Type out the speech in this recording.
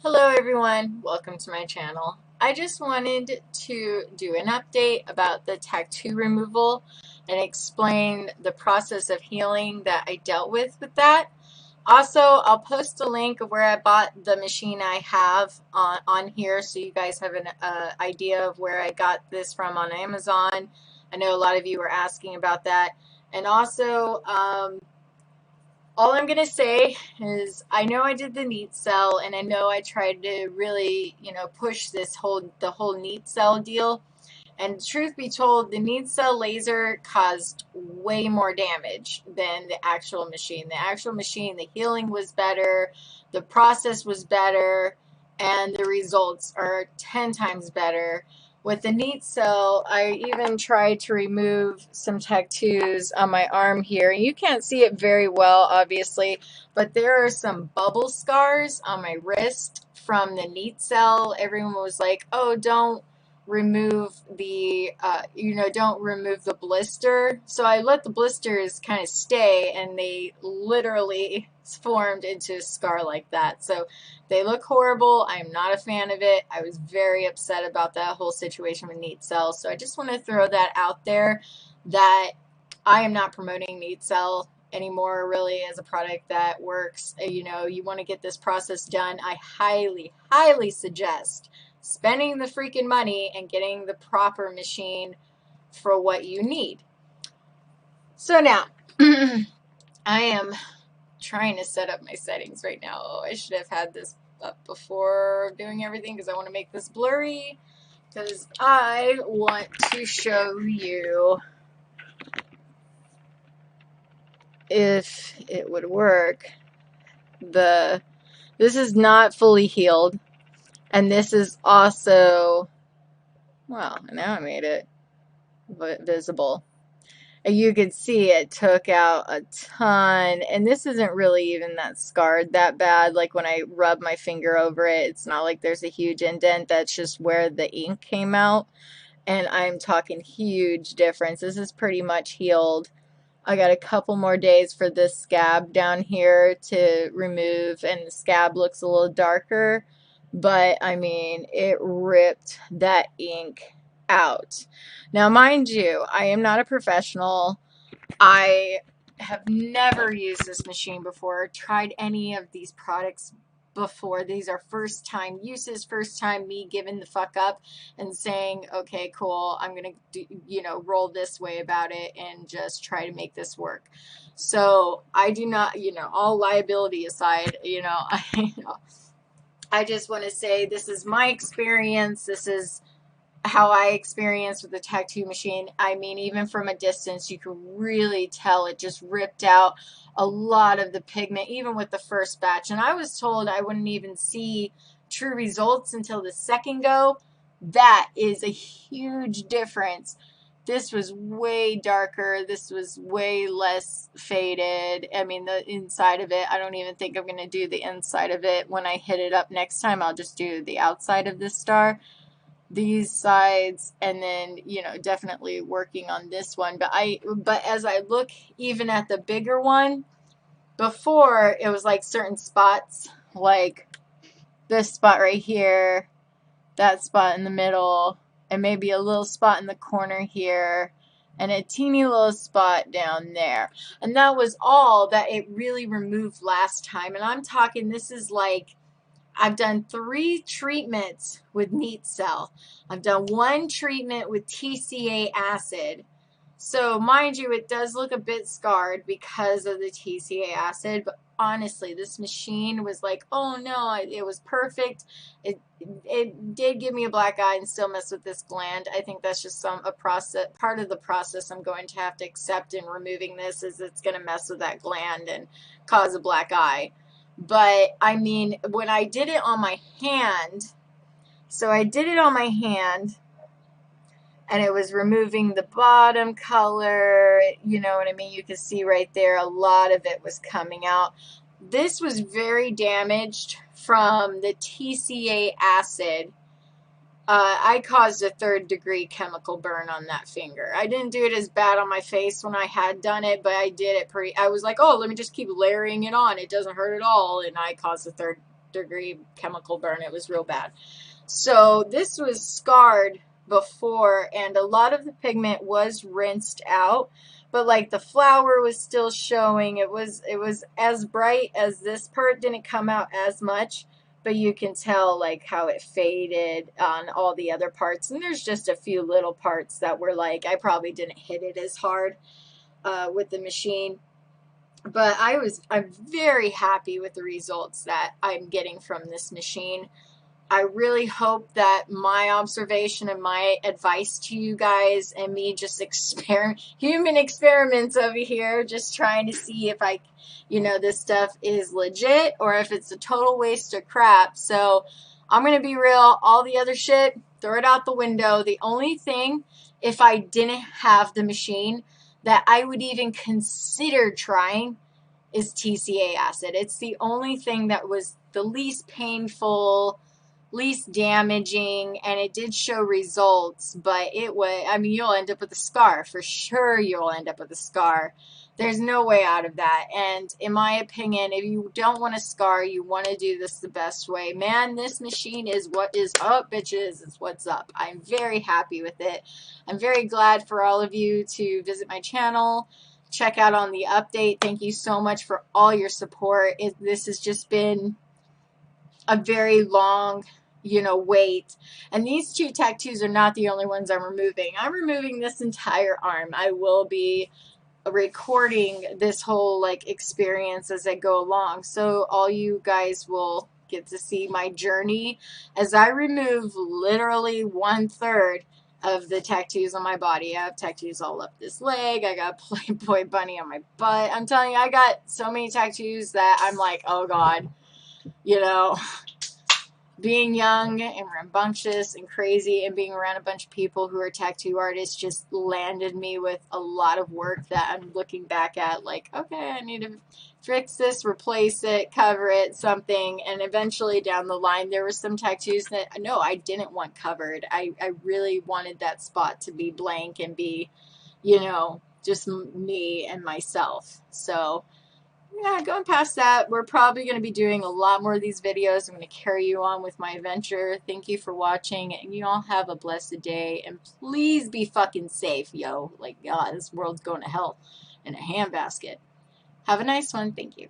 Hello everyone, welcome to my channel. I just wanted to do an update about the tattoo removal and explain the process of healing that I dealt with that. Also, I'll post a link of where I bought the machine I have on here so you guys have an idea of where I got this from on Amazon. I know a lot of you were asking about that. And also, all I'm going to say is I know I did the neat cell and I know I tried to really, push the whole neat cell deal. And truth be told, the neat cell laser caused way more damage than the actual machine. The actual machine, the healing was better, the process was better, and the results are 10 times better. With the neat cell, I even tried to remove some tattoos on my arm here. You can't see it very well, obviously, but there are some bubble scars on my wrist from the neat cell. Everyone was like, oh, don't remove don't remove the blister. So I let the blisters kind of stay and they literally formed into a scar like that. So they look horrible. I'm not a fan of it. I was very upset about that whole situation with neat cell. So I just want to throw that out there that I am not promoting neat cell anymore really as a product that works. You want to get this process done, I highly suggest spending the freaking money and getting the proper machine for what you need. So now, I am trying to set up my settings right now. Oh, I should have had this up before doing everything because I want to make this blurry because I want to show you if it would work. This is not fully healed, and this is also, well, now I made it visible. You could see it took out a ton, and this isn't really even that scarred that bad. Like when I rub my finger over it, it's not like there's a huge indent. That's just where the ink came out, and I'm talking huge difference. This is pretty much healed. I got a couple more days for this scab down here to remove, and the scab looks a little darker, but I mean, it ripped that ink out. Now, mind you, I am not a professional. I have never used this machine before, tried any of these products before. These are first time uses, first time me giving the fuck up and saying, okay, cool, I'm going to, roll this way about it and just try to make this work. So I do not, all liability aside, I just want to say this is my experience. This is how I experienced with the tattoo machine. I mean, even from a distance, you could really tell it just ripped out a lot of the pigment, even with the first batch. And I was told I wouldn't even see true results until the second go. That is a huge difference. This was way darker. This was way less faded. I mean, the inside of it, I don't even think I'm going to do the inside of it. When I hit it up next time, I'll just do the outside of this star, these sides, and then definitely working on this one. But as I look even at the bigger one, before it was like certain spots, like this spot right here, that spot in the middle, and maybe a little spot in the corner here, and a teeny little spot down there, and that was all that it really removed last time. And I'm talking, this is like, I've done 3 treatments with neat cell. I've done 1 treatment with TCA acid. So mind you, it does look a bit scarred because of the TCA acid, but honestly, this machine was like, oh no, it was perfect. It did give me a black eye and still mess with this gland. I think that's just part of the process I'm going to have to accept in removing this, is it's going to mess with that gland and cause a black eye. But I mean, when I did it on my hand, so I did it on my hand, and it was removing the bottom color, you know what I mean? You can see right there, a lot of it was coming out. This was very damaged from the TCA acid. I caused a 3rd degree chemical burn on that finger. I didn't do it as bad on my face when I had done it, but I did it I was like, oh, let me just keep layering it on. It doesn't hurt at all. And I caused a 3rd degree chemical burn. It was real bad. So this was scarred before, and a lot of the pigment was rinsed out, but like the flour was still showing. It was as bright as this part, didn't come out as much, but you can tell like how it faded on all the other parts. And there's just a few little parts that were like, I probably didn't hit it as hard with the machine. But I'm very happy with the results that I'm getting from this machine. I really hope that my observation and my advice to you guys and me just human experiments over here, just trying to see if this stuff is legit or if it's a total waste of crap. So I'm going to be real. All the other shit, throw it out the window. The only thing, if I didn't have the machine, that I would even consider trying is TCA acid. It's the only thing that was the least painful, least damaging, and it did show results, but you'll end up with a scar. For sure you'll end up with a scar. There's no way out of that. And in my opinion, if you don't want a scar, you want to do this the best way. Man, this machine is what is up, bitches. It's what's up. I'm very happy with it. I'm very glad for all of you to visit my channel, check out on the update. Thank you so much for all your support. This has just been a very long wait. And these 2 tattoos are not the only ones I'm removing. I'm removing this entire arm. I will be recording this whole experience as I go along. So all you guys will get to see my journey as I remove literally 1/3 of the tattoos on my body. I have tattoos all up this leg. I got a Playboy bunny on my butt. I'm telling you, I got so many tattoos that I'm like, oh God, being young and rambunctious and crazy and being around a bunch of people who are tattoo artists just landed me with a lot of work that I'm looking back at like, okay, I need to fix this, replace it, cover it, something. And eventually down the line, there were some tattoos that, no, I didn't want covered. I really wanted that spot to be blank and be, just me and myself. So yeah, going past that, we're probably going to be doing a lot more of these videos. I'm going to carry you on with my adventure. Thank you for watching, and you all have a blessed day, and please be fucking safe, yo. Like, God, this world's going to hell in a handbasket. Have a nice one. Thank you.